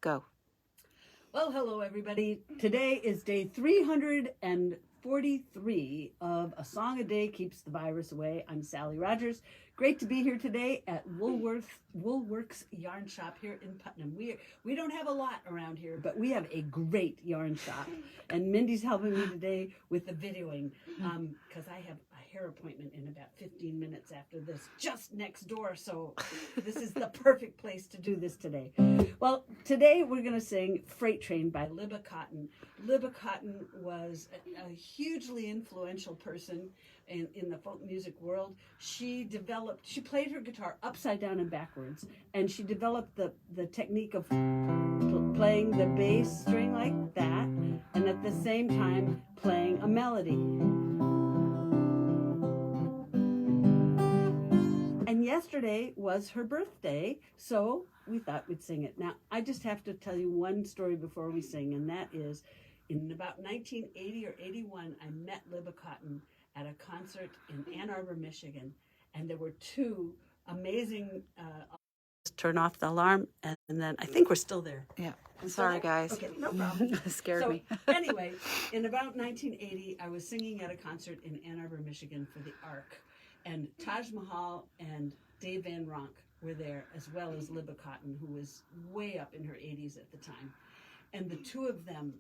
go. Well, hello, everybody. Today is day 343 of A Song a Day Keeps the Virus Away. I'm Sally Rogers. Great to be here today at Woolworks Yarn Shop here in Putnam. We don't have a lot around here, but we have a great yarn shop. And Mindy's helping me today with the videoing because I have a hair appointment in about 15 minutes after this, just next door. So this is the perfect place to do this today. Well, today we're going to sing Freight Train by Linnard Cotton. Linnard Cotton was a hugely influential person in the folk music world. She played her guitar upside down and backwards, and she developed the technique of playing the bass string like that, and at the same time playing a melody. And yesterday was her birthday, so we thought we'd sing it. Now, I just have to tell you one story before we sing, and that is, in about 1980 or 81, I met Linnard Cotton at a concert in Ann Arbor, Michigan, and there were two amazing... turn off the alarm, and then I think we're still there. Yeah, sorry guys. Okay, no problem. Scared me. Anyway, in about 1980, I was singing at a concert in Ann Arbor, Michigan for the Ark, and Taj Mahal and Dave Van Ronk were there, as well as Linnard Cotton, who was way up in her 80s at the time. And the two of them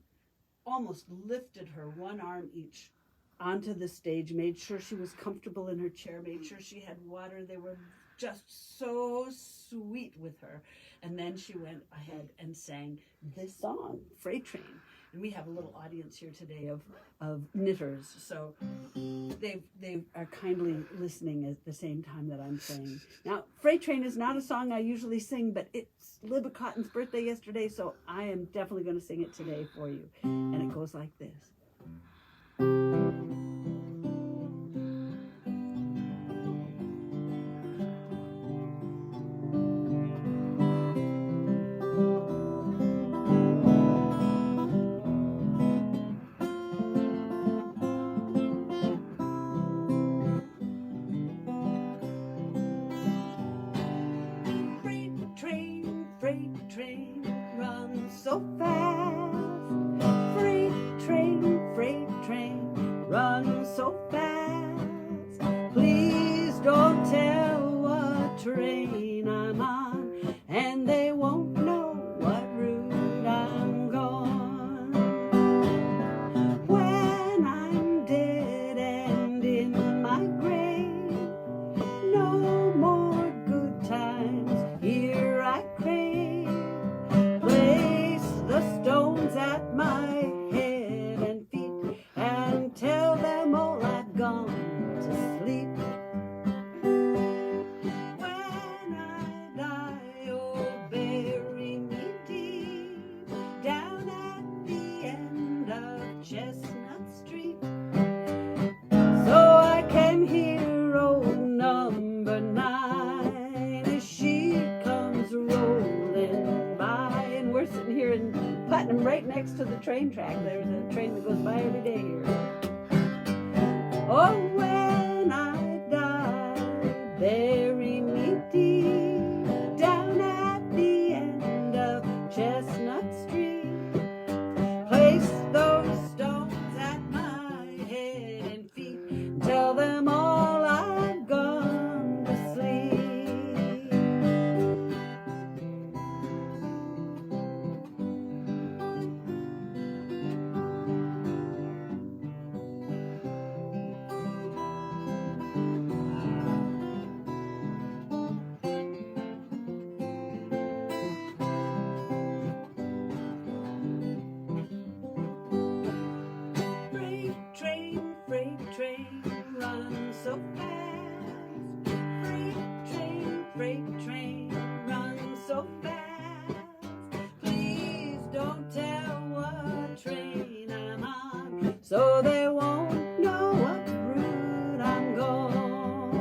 almost lifted her, one arm each, onto the stage, made sure she was comfortable in her chair, made sure she had water. They were just so sweet with her. And then she went ahead and sang this song, Freight Train. And we have a little audience here today of knitters. So they are kindly listening at the same time that I'm saying. Now, Freight Train is not a song I usually sing, but it's Linnard Cotton's birthday yesterday, so I am definitely going to sing it today for you. And it goes like this. Freight train runs so fast. Freight train runs so fast. Please don't tell what train I'm on, and they won't know what route I'm gone. When I'm dead and in my grave, no more good times here I crave. Place the stones at my head and feet, and tell them all I've gone to sleep. When I die, oh, bury me deep down at the end of Chestnut Street, so I can hear old number 9 as she comes rolling by. And we're sitting here in Putnam, right next to the train track. There's a train that goes by every day here. Oh, when I die, bury me deep down at the end of Chestnut Street. Place those stones at my head and feet, tell them all I've gone to sleep. Freight train runs so fast. Freight train runs so fast. Please don't tell what train I'm on, so they won't know what route I'm going.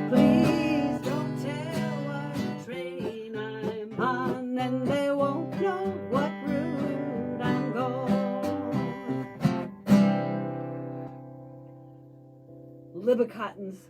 Please don't tell what train I'm on, and they won't know what route I'm going. Linnard Cotton's